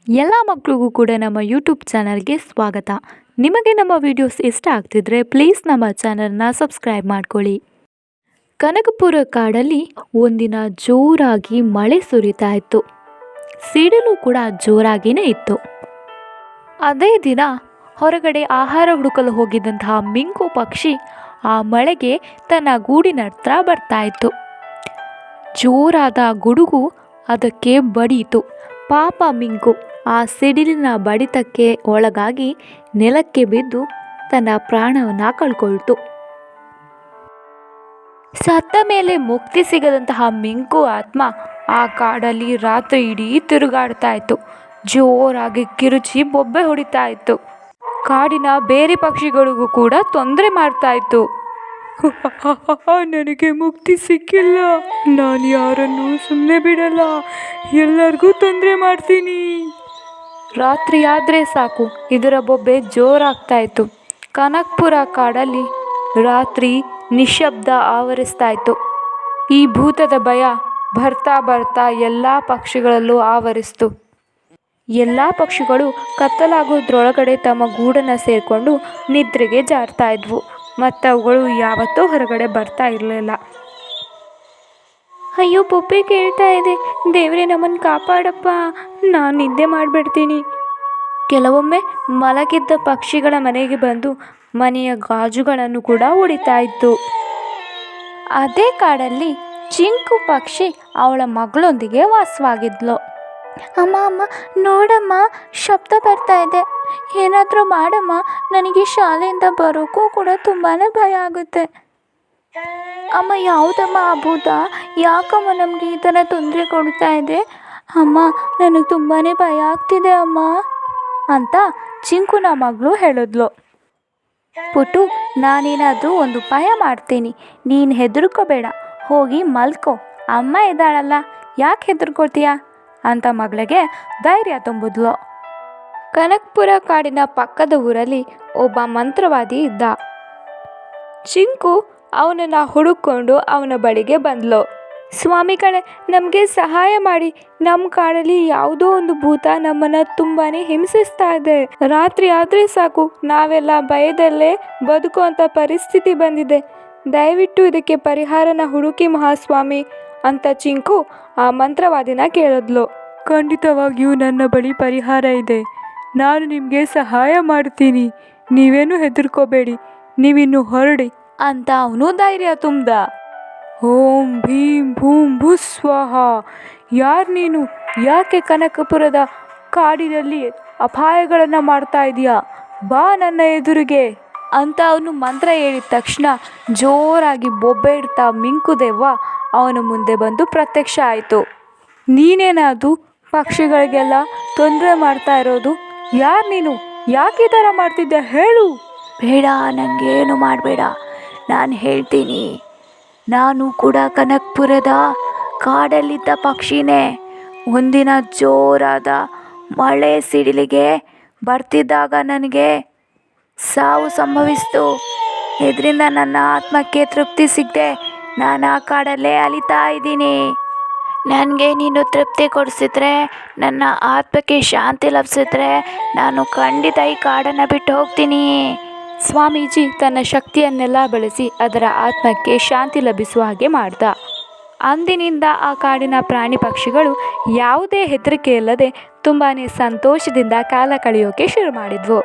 ಎಲ್ಲ ಮಕ್ಕಳಿಗೂ ಕೂಡ ನಮ್ಮ ಯೂಟ್ಯೂಬ್ ಚಾನಲ್ಗೆ ಸ್ವಾಗತ. ನಿಮಗೆ ನಮ್ಮ ವಿಡಿಯೋಸ್ ಇಷ್ಟ ಆಗ್ತಿದ್ರೆ ಪ್ಲೀಸ್ ನಮ್ಮ ಚಾನಲ್ನ ಸಬ್ಸ್ಕ್ರೈಬ್ ಮಾಡ್ಕೊಳ್ಳಿ. ಕನಕಪುರ ಕಾಡಲ್ಲಿ ಒಂದಿನ ಜೋರಾಗಿ ಮಳೆ ಸುರಿತಾ ಇತ್ತು. ಸಿಡಿಲು ಕೂಡ ಜೋರಾಗಿಯೇ ಇತ್ತು. ಅದೇ ದಿನ ಹೊರಗಡೆ ಆಹಾರ ಹುಡುಕಲು ಹೋಗಿದ್ದಂತಹ ಮಿಂಕು ಪಕ್ಷಿ ಆ ಮಳೆಗೆ ತನ್ನ ಗೂಡಿನ ಹತ್ರ ಬರ್ತಾ ಇತ್ತು. ಜೋರಾದ ಗುಡುಗು ಅದಕ್ಕೆ ಬಡಿಯಿತು. ಪಾಪ ಮಿಂಕು ಆ ಸಿಡಿಲಿನ ಬಡಿತಕ್ಕೆ ಒಳಗಾಗಿ ನೆಲಕ್ಕೆ ಬಿದ್ದು ತನ್ನ ಪ್ರಾಣವನ್ನು ಕಳ್ಕೊಳ್ತು. ಸತ್ತ ಮೇಲೆ ಮುಕ್ತಿ ಸಿಗದಂತಹ ಮಿಂಕು ಆತ್ಮ ಆ ಕಾಡಲ್ಲಿ ರಾತ್ರಿ ಇಡೀ ತಿರುಗಾಡ್ತಾ ಇತ್ತು. ಜೋರಾಗಿ ಕಿರುಚಿ ಬೊಬ್ಬೆ ಹೊಡಿತಾ ಇತ್ತು. ಕಾಡಿನ ಬೇರೆ ಪಕ್ಷಿಗಳಿಗೂ ಕೂಡ ತೊಂದರೆ ಮಾಡ್ತಾ ಇತ್ತು. ನನಗೆ ಮುಕ್ತಿ ಸಿಕ್ಕಿಲ್ಲ, ನಾನು ಯಾರನ್ನು ಸುಮ್ಮನೆ ಬಿಡಲ್ಲ, ಎಲ್ಲರಿಗೂ ತೊಂದರೆ ಮಾಡ್ತೀನಿ. ರಾತ್ರಿ ಆದರೆ ಸಾಕು ಇದರ ಬೊಬ್ಬೆ ಜೋರಾಗ್ತಾ ಇತ್ತು. ಕನಕಪುರ ಕಾಡಲ್ಲಿ ರಾತ್ರಿ ನಿಶಬ್ದ ಆವರಿಸ್ತಾ ಇತ್ತು. ಈ ಭೂತದ ಭಯ ಬರ್ತಾ ಬರ್ತಾ ಎಲ್ಲ ಪಕ್ಷಿಗಳಲ್ಲೂ ಆವರಿಸ್ತು. ಎಲ್ಲ ಪಕ್ಷಿಗಳು ಕತ್ತಲಾಗೋದ್ರೊಳಗಡೆ ತಮ್ಮ ಗೂಡನ್ನು ಸೇರಿಕೊಂಡು ನಿದ್ರೆಗೆ ಜಾರ್ತಾ ಇದ್ವು. ಮತ್ತು ಅವುಗಳು ಯಾವತ್ತೂ ಹೊರಗಡೆ ಬರ್ತಾ ಇರಲಿಲ್ಲ. ಅಯ್ಯೋ, ಬೊಬ್ಬೆ ಕೇಳ್ತಾ ಇದೆ, ದೇವರೇ ನಮ್ಮನ್ನು ಕಾಪಾಡಪ್ಪ, ನಾನು ನಿದ್ದೆ ಮಾಡಿಬಿಡ್ತೀನಿ. ಕೆಲವೊಮ್ಮೆ ಮಲಗಿದ್ದ ಪಕ್ಷಿಗಳ ಮನೆಗೆ ಬಂದು ಮನೆಯ ಗಾಜುಗಳನ್ನು ಕೂಡ ಹೊಡಿತಾ ಇತ್ತು. ಅದೇ ಕಾಡಲ್ಲಿ ಚಿಂಕು ಪಕ್ಷಿ ಅವಳ ಮಗಳೊಂದಿಗೆ ವಾಸವಾಗಿದ್ಲು. ಅಮ್ಮ ನೋಡಮ್ಮ, ಶಬ್ದ ಬರ್ತಾ ಇದೆ, ಏನಾದರೂ ಮಾಡಮ್ಮ, ನನಗೆ ಶಾಲೆಯಿಂದ ಬರೋಕ್ಕೂ ಕೂಡ ತುಂಬಾ ಭಯ ಆಗುತ್ತೆ. ಅಮ್ಮ, ಯಾವುದಮ್ಮ ಆ ಭೂತ? ಯಾಕಮ್ಮ ನಮಗೆ ಈ ಥರ ತೊಂದರೆ ಕೊಡ್ತಾ ಇದೆ? ಅಮ್ಮ, ನನಗೆ ತುಂಬಾ ಭಯ ಆಗ್ತಿದೆ ಅಮ್ಮ ಅಂತ ಚಿಂಕುನ ಮಗಳು ಹೇಳಿದ್ಲು. ಪುಟ್ಟು, ನಾನೇನಾದರೂ ಒಂದು ಉಪಾಯ ಮಾಡ್ತೀನಿ, ನೀನು ಹೆದರ್ಕೋಬೇಡ, ಹೋಗಿ ಮಲ್ಕೋ, ಅಮ್ಮ ಇದ್ದಾಳಲ್ಲ, ಯಾಕೆ ಹೆದರ್ಕೋತೀಯ ಅಂತ ಮಗಳಿಗೆ ಧೈರ್ಯ ತುಂಬಿದ್ಲು. ಕನಕಪುರ ಕಾಡಿನ ಪಕ್ಕದ ಊರಲ್ಲಿ ಒಬ್ಬ ಮಂತ್ರವಾದಿ ಇದ್ದ. ಚಿಂಕು ಅವನನ್ನು ಹುಡುಕೊಂಡು ಅವನ ಬಳಿಗೆ ಬಂದ್ಲು. ಸ್ವಾಮಿಗಳೇ, ನಮಗೆ ಸಹಾಯ ಮಾಡಿ, ನಮ್ಮ ಕಾಡಲ್ಲಿ ಯಾವುದೋ ಒಂದು ಭೂತ ನಮ್ಮನ್ನು ತುಂಬಾ ಹಿಂಸಿಸ್ತಾ ಇದೆ. ರಾತ್ರಿ ಆದರೆ ಸಾಕು ನಾವೆಲ್ಲ ಭಯದಲ್ಲೇ ಬದುಕುವಂಥ ಪರಿಸ್ಥಿತಿ ಬಂದಿದೆ. ದಯವಿಟ್ಟು ಇದಕ್ಕೆ ಪರಿಹಾರನ ಹುಡುಕಿ ಮಹಾಸ್ವಾಮಿ ಅಂತ ಚಿಂಕು ಆ ಮಂತ್ರವಾದಿನ ಕೇಳಿದ್ಲು. ಖಂಡಿತವಾಗಿಯೂ ನನ್ನ ಬಳಿ ಪರಿಹಾರ ಇದೆ, ನಾನು ನಿಮಗೆ ಸಹಾಯ ಮಾಡ್ತೀನಿ, ನೀವೇನು ಹೆದರ್ಕೋಬೇಡಿ, ನೀವಿನ್ನು ಹೊರಡಿ ಅಂತ ಅವನು ಧೈರ್ಯ ತುಂಬ್ದ. ಓಂ ಭೀಂ ಭೂಂ ಭುಸ್ ಸ್ವಾಹ. ಯಾರು ನೀನು? ಯಾಕೆ ಕನಕಪುರದ ಕಾಡಿನಲ್ಲಿ ಅಪಾಯಗಳನ್ನು ಮಾಡ್ತಾ ಇದೀಯಾ? ಬಾ ನನ್ನ ಎದುರಿಗೆ ಅಂತ ಅವನು ಮಂತ್ರ ಹೇಳಿದ ತಕ್ಷಣ ಜೋರಾಗಿ ಬೊಬ್ಬೆ ಇಡ್ತಾ ಮಿಂಕು ದೆವ್ವ ಅವನ ಮುಂದೆ ಬಂದು ಪ್ರತ್ಯಕ್ಷ ಆಯಿತು. ನೀನೇನಾದು ಪಕ್ಷಿಗಳಿಗೆಲ್ಲ ತೊಂದರೆ ಮಾಡ್ತಾ ಇರೋದು? ಯಾರು ನೀನು? ಯಾಕೆ ಈ ಥರ ಮಾಡ್ತಿದ್ದೆ ಹೇಳು. ಬೇಡ, ನನಗೇನು ಮಾಡಬೇಡ, ನಾನು ಹೇಳ್ತೀನಿ. ನಾನು ಕೂಡ ಕನಕಪುರದ ಕಾಡಲ್ಲಿದ್ದ ಪಕ್ಷಿನೇ. ಒಂದಿನ ಜೋರಾದ ಮಳೆ ಸಿಡಿಲಿಗೆ ಬರ್ತಿದ್ದಾಗ ನನಗೆ ಸಾವು ಸಂಭವಿಸಿತು. ಇದರಿಂದ ನನ್ನ ಆತ್ಮಕ್ಕೆ ತೃಪ್ತಿ ಸಿಗದೆ ನಾನು ಆ ಕಾಡಲ್ಲೇ ಅಲಿತಾ ಇದ್ದೀನಿ. ನನಗೆ ನೀನು ತೃಪ್ತಿ ಕೊಡಿಸಿದ್ರೆ, ನನ್ನ ಆತ್ಮಕ್ಕೆ ಶಾಂತಿ ಲಭಿಸಿದ್ರೆ ನಾನು ಖಂಡಿತ ಈ ಕಾಡನ್ನು ಬಿಟ್ಟು ಹೋಗ್ತೀನಿ. ಸ್ವಾಮೀಜಿ ತನ್ನ ಶಕ್ತಿಯನ್ನೆಲ್ಲ ಬಳಸಿ ಅದರ ಆತ್ಮಕ್ಕೆ ಶಾಂತಿ ಲಭಿಸುವ ಹಾಗೆ ಮಾಡ್ದ. ಅಂದಿನಿಂದ ಆ ಕಾಡಿನ ಪ್ರಾಣಿ ಪಕ್ಷಿಗಳು ಯಾವುದೇ ಹೆದರಿಕೆ ಇಲ್ಲದೆ ತುಂಬಾ ಸಂತೋಷದಿಂದ ಕಾಲ ಕಳೆಯೋಕೆ ಶುರು ಮಾಡಿದ್ವು.